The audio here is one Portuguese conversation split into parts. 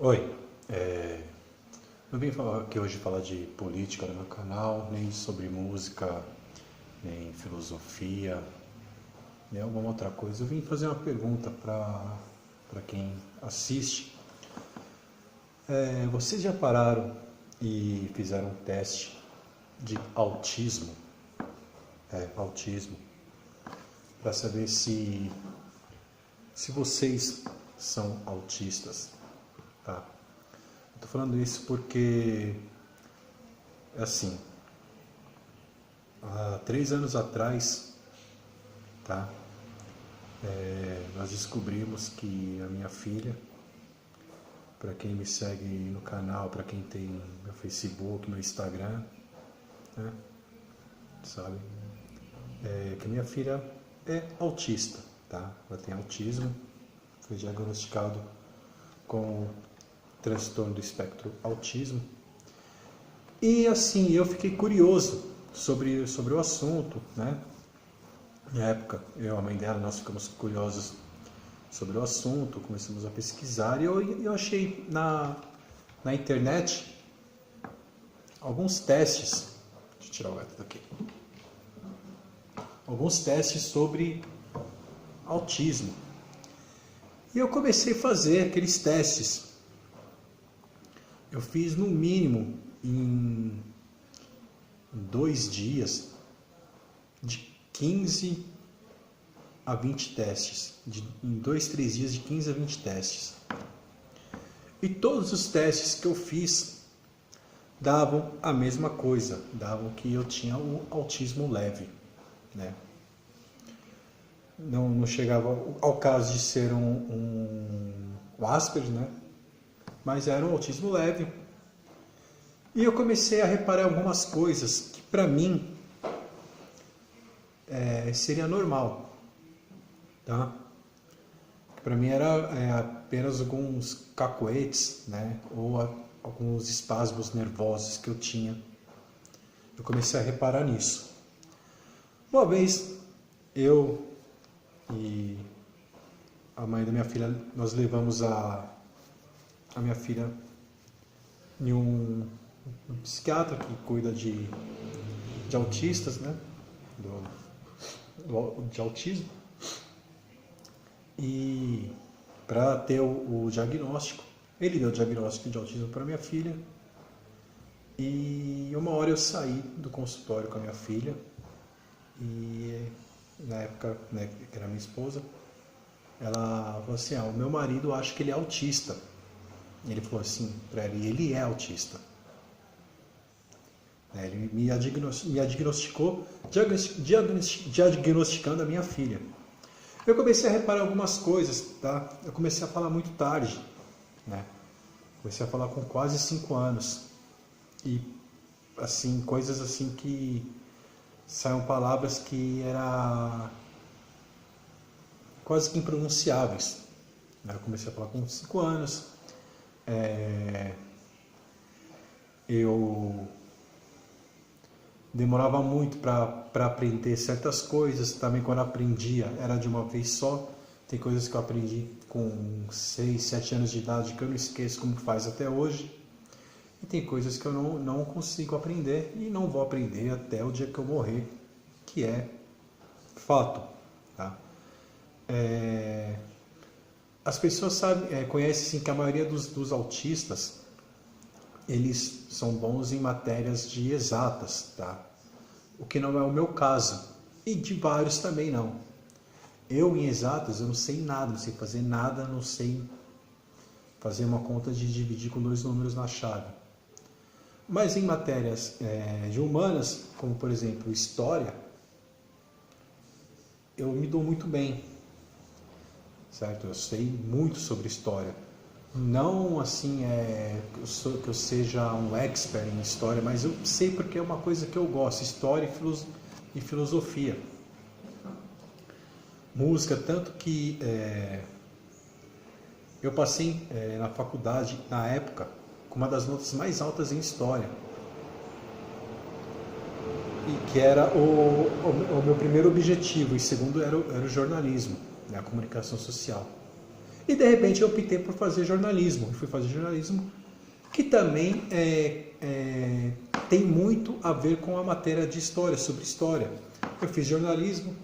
Oi, não vim falar aqui hoje falar de política no meu canal, nem sobre música, nem filosofia, nem alguma outra coisa. Eu vim fazer uma pergunta para quem assiste. Vocês já pararam e fizeram um teste de autismo? Autismo, para saber se vocês são autistas, tá? Estou falando isso porque, assim, há 3 anos atrás, tá? Nós descobrimos que a minha filha, para quem me segue no canal, para quem tem meu Facebook, meu Instagram, né? Sabe? Que a minha filha é autista, tá? Ela tem autismo, foi diagnosticado com transtorno do espectro autismo. E assim, eu fiquei curioso sobre o assunto, né? Na época, eu e a mãe dela, nós ficamos curiosos sobre o assunto, começamos a pesquisar e eu achei na internet alguns testes. Deixa eu tirar o gato daqui. Alguns testes sobre autismo. E eu comecei a fazer aqueles testes. Eu fiz no mínimo em 2 dias de 15 a 20 testes. Em 2, 3 dias de 15 a 20 testes. E todos os testes que eu fiz davam a mesma coisa. Davam que eu tinha o autismo leve, né? Não chegava ao caso de ser um Asperger, né? Mas era um autismo leve. E eu comecei a reparar algumas coisas que para mim seria normal, tá? Para mim era apenas alguns cacoetes, né? Ou alguns espasmos nervosos que eu tinha. Eu comecei a reparar nisso. Uma vez eu e a mãe da minha filha, nós levamos a minha filha em um psiquiatra que cuida de autistas, né? De autismo. E para ter o diagnóstico, ele deu o diagnóstico de autismo para minha filha. E uma hora eu saí do consultório com a minha filha e na época, né, que era minha esposa, ela falou assim: o meu marido acha que ele é autista. Ele falou assim para ela, e ele é autista. Ele me diagnosticou, diagnosticando a minha filha. Eu comecei a reparar algumas coisas, tá? Eu comecei a falar muito tarde, né? Comecei a falar com quase 5 anos. E, assim, coisas assim que saíam palavras que eram quase que impronunciáveis. Eu comecei a falar com 5 anos. Eu demorava muito para aprender certas coisas. Também quando aprendia era de uma vez só. Tem coisas que eu aprendi com 6, 7 anos de idade que eu não esqueço como faz até hoje. E tem coisas que eu não consigo aprender e não vou aprender até o dia que eu morrer, que é fato, tá? As pessoas conhecem assim, que a maioria dos autistas, eles são bons em matérias de exatas, tá? O que não é o meu caso. E de vários também não. Eu, em exatas, eu não sei nada, não sei fazer nada, não sei fazer uma conta de dividir com 2 números na chave. Mas em matérias de humanas, como por exemplo história, eu me dou muito bem, certo? Eu sei muito sobre história. Não assim que eu seja um expert em história, mas eu sei porque é uma coisa que eu gosto, história e filosofia. Música, tanto que eu passei na faculdade, na época, com uma das notas mais altas em história. E que era o meu primeiro objetivo, e segundo era o jornalismo, né, a comunicação social. E de repente eu optei por fazer jornalismo. Eu fui fazer jornalismo, que também tem muito a ver com a matéria de história, sobre história. Eu fiz jornalismo,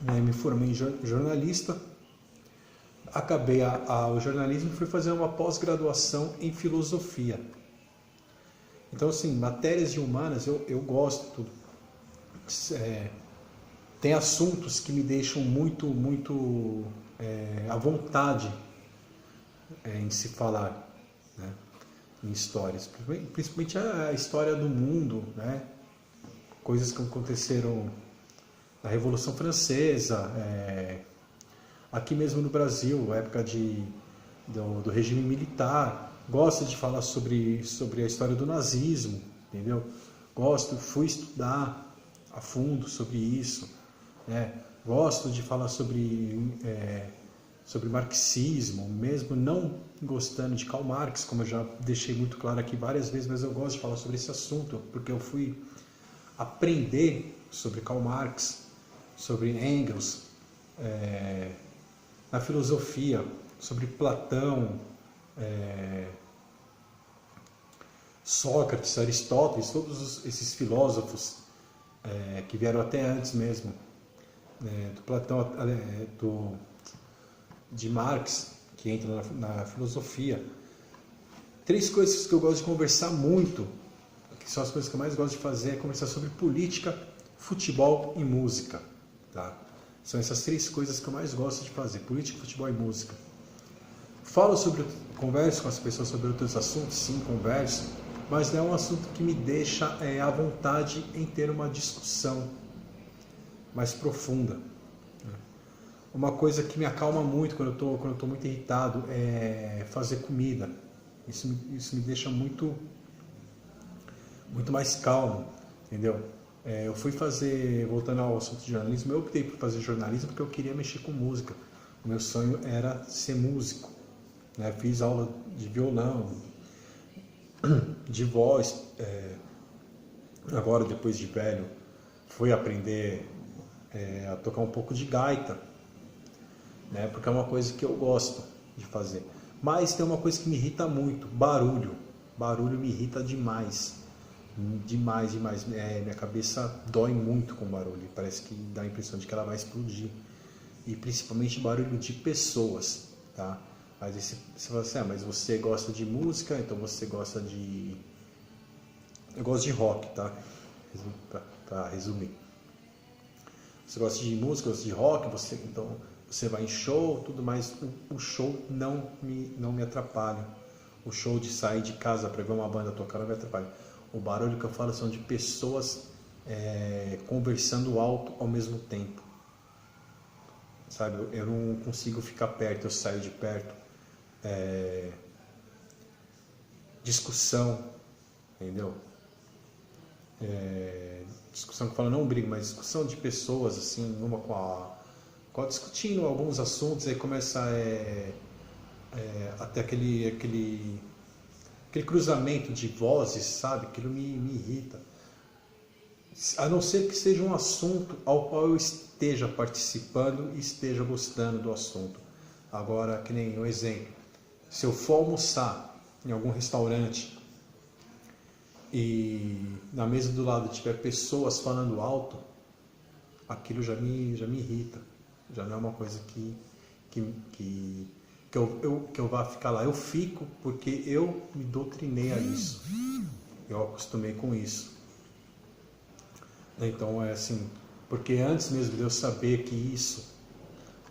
me formei em jornalista, acabei o jornalismo e fui fazer uma pós-graduação em filosofia. Então, assim, matérias de humanas eu gosto tudo. Tem assuntos que me deixam muito à vontade em se falar, né, em histórias. Principalmente a história do mundo, né, coisas que aconteceram na Revolução Francesa, aqui mesmo no Brasil, época do regime militar. Gosto de falar sobre a história do nazismo, entendeu? Fui estudar a fundo sobre isso, né? Gosto de falar sobre marxismo, mesmo não gostando de Karl Marx, como eu já deixei muito claro aqui várias vezes, mas eu gosto de falar sobre esse assunto, porque eu fui aprender sobre Karl Marx, sobre Engels, na filosofia, sobre Platão, Sócrates, Aristóteles, todos esses filósofos que vieram até antes mesmo, do Platão, de Marx, que entra na filosofia. 3 coisas que eu gosto de conversar muito, que são as coisas que eu mais gosto de fazer, é conversar sobre política, futebol e música. Tá? São essas 3 coisas que eu mais gosto de fazer: política, futebol e música. Converso com as pessoas sobre outros assuntos, sim, converso, mas não é um assunto que me deixa à vontade em ter uma discussão mais profunda. Uma coisa que me acalma muito quando eu estou muito irritado é fazer comida. Isso me deixa muito mais calmo, entendeu? Eu fui voltando ao assunto de jornalismo, eu optei por fazer jornalismo porque eu queria mexer com música. O meu sonho era ser músico, né? Fiz aula de violão, de voz, agora depois de velho fui aprender a tocar um pouco de gaita, né? Porque é uma coisa que eu gosto de fazer. Mas tem uma coisa que me irrita muito: barulho. Barulho me irrita demais. Demais. Minha cabeça dói muito com barulho. Parece que dá a impressão de que ela vai explodir. E principalmente barulho de pessoas, tá? Mas você fala assim, mas você gosta de música, então você gosta de... Eu gosto de rock, tá? Para resumir. Você gosta de música, gosta de rock, então você vai em show, tudo mais. O show não me atrapalha. O show de sair de casa para ver uma banda tocar não me atrapalha. O barulho que eu falo são de pessoas conversando alto ao mesmo tempo. Sabe, eu não consigo ficar perto, eu saio de perto. Discussão, entendeu? Discussão que fala não briga, mas discussão de pessoas, assim, uma com a discutindo alguns assuntos, aí começa até aquele cruzamento de vozes, sabe? Aquilo me irrita. A não ser que seja um assunto ao qual eu esteja participando e esteja gostando do assunto. Agora, que nem um exemplo, se eu for almoçar em algum restaurante e na mesa do lado tiver pessoas falando alto, aquilo já me irrita. Já não é uma coisa que eu vá ficar lá. Eu fico porque eu me doutrinei a isso. Eu acostumei com isso. Então é assim, porque antes mesmo de eu saber que isso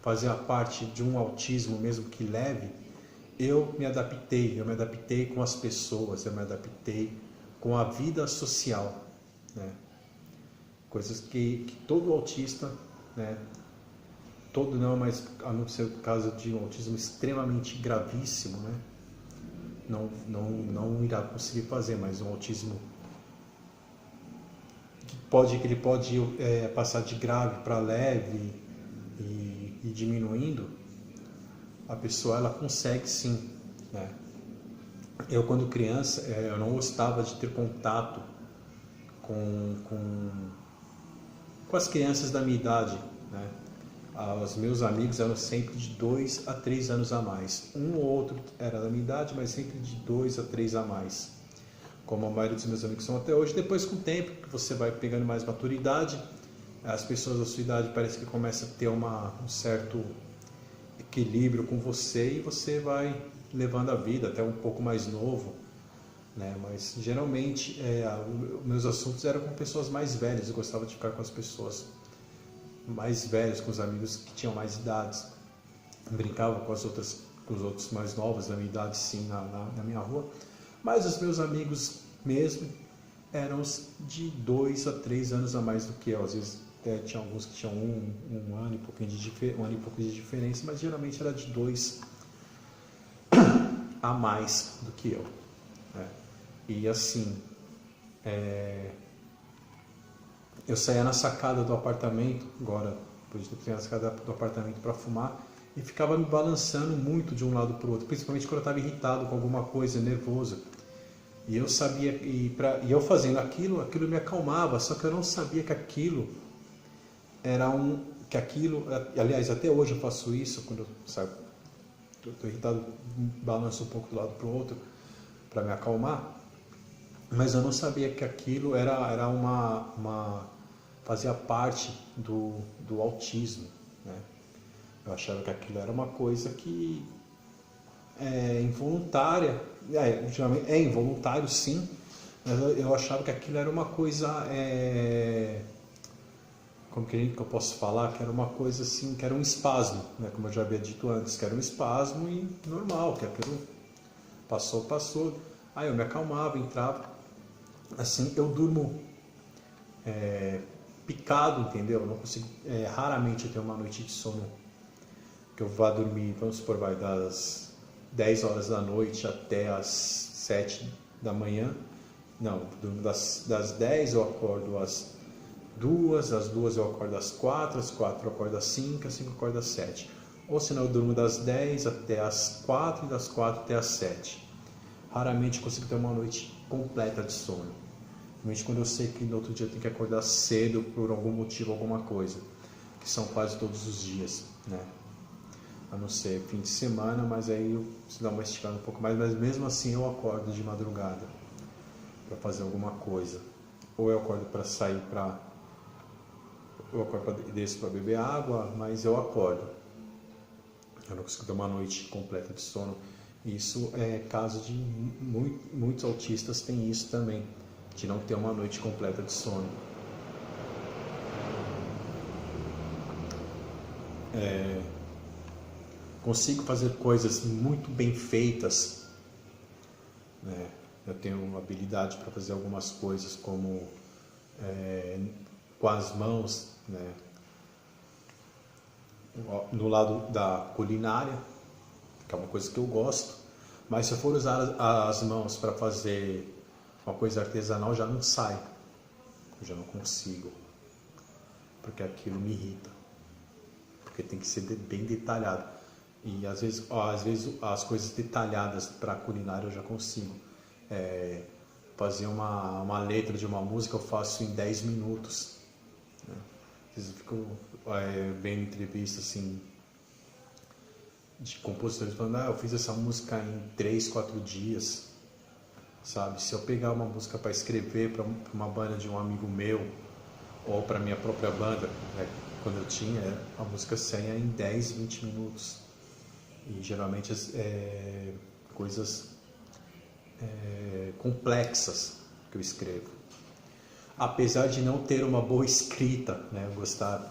fazia parte de um autismo mesmo que leve, eu me adaptei com as pessoas, eu me adaptei com a vida social, né? Coisas que todo autista, né? Todo não, mas a não ser o caso de um autismo extremamente gravíssimo, né? Não irá conseguir fazer, mas um autismo que ele pode passar de grave para leve e diminuindo, a pessoa ela consegue sim, né? Eu quando criança eu não gostava de ter contato com as crianças da minha idade, né? Os meus amigos eram sempre de 2 a 3 anos a mais. Um ou outro era da minha idade, mas sempre de 2 a 3 a mais. Como a maioria dos meus amigos são até hoje. Depois, com o tempo, que você vai pegando mais maturidade, as pessoas da sua idade parece que começam a ter um certo equilíbrio com você e você vai levando a vida até um pouco mais novo, né? Mas geralmente meus assuntos eram com pessoas mais velhas. Eu gostava de ficar com as pessoas mais velhos, com os amigos que tinham mais idades. Brincava com os outros mais novos da minha idade, sim, na minha rua. Mas os meus amigos mesmo eram de 2 a 3 anos a mais do que eu. Às vezes tinha alguns que tinham um ano e pouco de diferença, mas geralmente era de 2 a mais do que eu, né? E assim, eu saía na sacada do apartamento, agora, depois de ter na sacada do apartamento para fumar, e ficava me balançando muito de um lado para o outro, principalmente quando eu estava irritado com alguma coisa, nervoso. E eu sabia, e eu fazendo aquilo me acalmava, só que eu não sabia que aquilo aliás, até hoje eu faço isso, quando eu saio, estou irritado, balanço um pouco do lado para o outro, para me acalmar. Mas eu não sabia que aquilo fazia parte do autismo, né? Eu achava que aquilo era uma coisa que é involuntária, geralmente é involuntário sim, mas eu achava que aquilo era uma coisa, como que eu posso falar, que era uma coisa assim, que era um espasmo, né? Como eu já havia dito antes, que era um espasmo e normal, que aquilo passou, aí eu me acalmava, entrava. Assim, eu durmo picado, entendeu? Eu não consigo, raramente eu tenho uma noite de sono que eu vá dormir, vamos supor, vai das 10 horas da noite até as 7 da manhã. Não, durmo das 10 eu acordo às 2, às 2 eu acordo às 4, às 4 eu acordo às 5, às 5 eu acordo às 7. Ou senão eu durmo das 10 até às 4 e das 4 até às 7. Raramente eu consigo ter uma noite completa de sono. Principalmente quando eu sei que no outro dia eu tenho que acordar cedo por algum motivo, alguma coisa. Que são quase todos os dias, né? A não ser fim de semana, mas aí eu preciso dar uma esticada um pouco mais. Mas mesmo assim eu acordo de madrugada para fazer alguma coisa. Ou eu acordo para sair eu acordo e desço para beber água, mas eu acordo. Eu não consigo ter uma noite completa de sono. Isso é caso de muitos autistas têm isso também, de não ter uma noite completa de sono. Consigo fazer coisas muito bem feitas, né? Eu tenho uma habilidade para fazer algumas coisas como com as mãos, né? No lado da culinária, que é uma coisa que eu gosto, mas se eu for usar as mãos para fazer uma coisa artesanal, já não sai, eu já não consigo, porque aquilo me irrita, porque tem que ser bem detalhado. E às vezes as coisas detalhadas para culinária eu já consigo. Fazer uma letra de uma música eu faço em 10 minutos, né? Às vezes eu fico vendo entrevista assim de compositores falando, eu fiz essa música em 3, 4 dias, sabe? Se eu pegar uma música para escrever para uma banda de um amigo meu ou para minha própria banda, né? Quando eu tinha, a música saía em 10, 20 minutos. E geralmente coisas complexas que eu escrevo. Apesar de não ter uma boa escrita, né?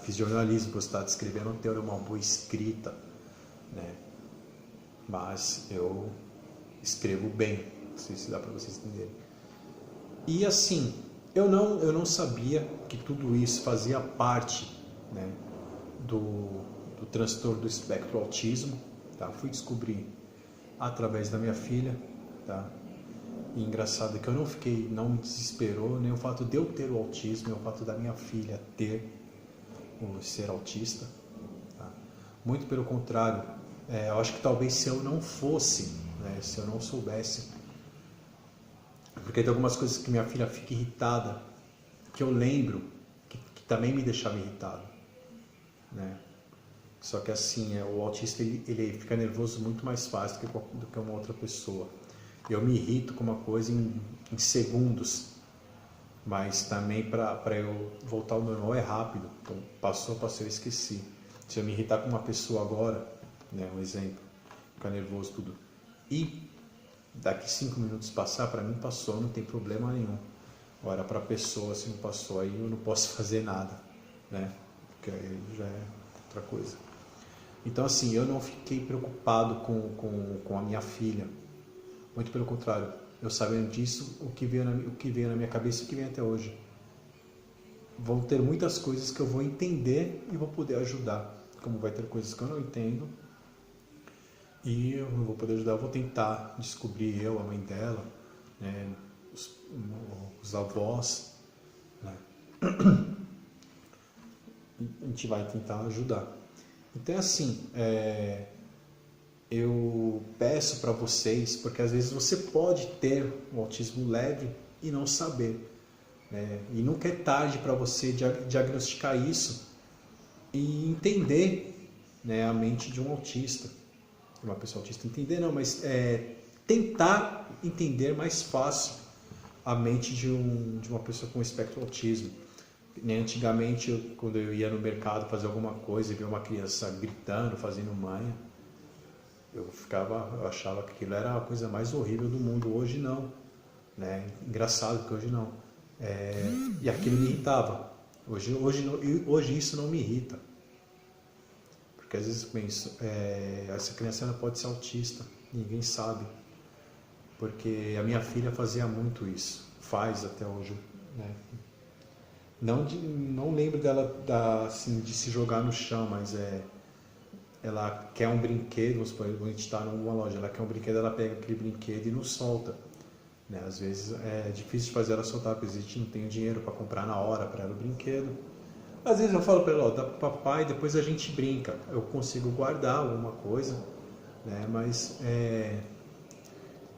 Fiz jornalismo, gostar de escrever, não ter uma boa escrita, né? Mas eu escrevo bem, não sei se dá para vocês entenderem. E assim, eu não sabia que tudo isso fazia parte, né, do transtorno do espectro autismo, tá? Fui descobrir através da minha filha, tá? E engraçado que eu não me desesperou nem o fato de eu ter o autismo, nem o fato da minha filha ser autista, tá? Muito pelo contrário, eu acho que talvez se eu não fosse, né, se eu não soubesse, porque tem algumas coisas que minha filha fica irritada, que eu lembro que também me deixava irritado, né? Só que assim, o autista ele fica nervoso muito mais fácil do que uma outra pessoa. Eu me irrito com uma coisa em segundos, mas também para eu voltar ao normal é rápido. Então passou, eu esqueci. Se eu me irritar com uma pessoa agora, né, um exemplo, ficar nervoso tudo, e daqui 5 minutos passar, para mim passou, não tem problema nenhum. Agora para a pessoa, se não passou, aí eu não posso fazer nada, né? Porque aí já é outra coisa. Então assim, eu não fiquei preocupado com a minha filha, muito pelo contrário. Eu sabendo disso, o que veio na minha cabeça e o que vem até hoje. Vão ter muitas coisas que eu vou entender e vou poder ajudar. Como vai ter coisas que eu não entendo e eu não vou poder ajudar, eu vou tentar descobrir a mãe dela, né, os avós, né? A gente vai tentar ajudar. Então assim, eu peço para vocês, porque às vezes você pode ter um autismo leve e não saber, né? E nunca é tarde para você diagnosticar isso e entender, né, a mente de um autista, de uma pessoa autista. Entender não, mas tentar entender mais fácil a mente de uma pessoa com espectro autismo. Antigamente, quando eu ia no mercado fazer alguma coisa e via uma criança gritando, fazendo manha, eu achava que aquilo era a coisa mais horrível do mundo. Hoje não, né? Engraçado que hoje não. E aquilo me irritava. Hoje isso não me irrita. Porque às vezes eu penso, essa criança não pode ser autista, ninguém sabe. Porque a minha filha fazia muito isso, faz até hoje, né? Não lembro dela assim, de se jogar no chão, mas ela quer um brinquedo, vamos supor, a gente está numa loja, ela quer um brinquedo, ela pega aquele brinquedo e não solta, né? Às vezes é difícil de fazer ela soltar, porque a gente não tem dinheiro para comprar na hora para ela o brinquedo. Às vezes eu falo para ela, dá para o papai, depois a gente brinca. Eu consigo guardar alguma coisa, né? Mas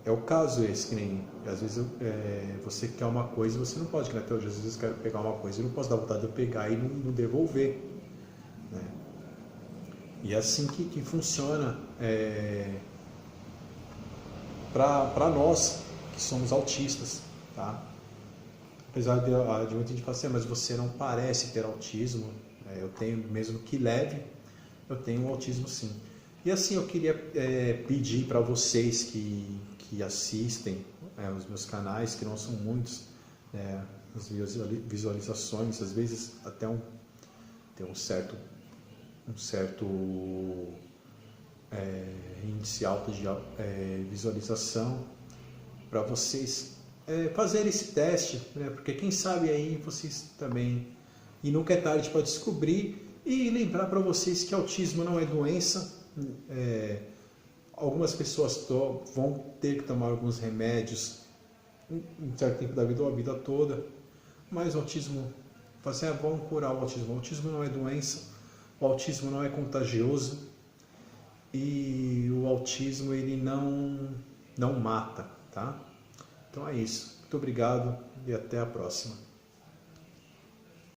é o caso esse, que nem às vezes você quer uma coisa e você não pode, que até hoje às vezes eu quero pegar uma coisa e não posso dar vontade de eu pegar e não devolver, né? E é assim que funciona para nós que somos autistas, tá? Apesar de muita gente falar assim, mas você não parece ter autismo, eu tenho, mesmo que leve, eu tenho autismo sim. E assim, eu queria pedir para vocês que assistem os meus canais, que não são muitos, as visualizações, às vezes até tem um certo índice alto de visualização, para vocês fazer esse teste, né? Porque quem sabe aí vocês também, e nunca é tarde para descobrir, e lembrar para vocês que autismo não é doença. Algumas pessoas vão ter que tomar alguns remédios em certo tempo da vida ou a vida toda, mas o autismo, vamos curar o autismo. O autismo não é doença, o autismo não é contagioso e o autismo ele não mata, tá? Então é isso. Muito obrigado e até a próxima.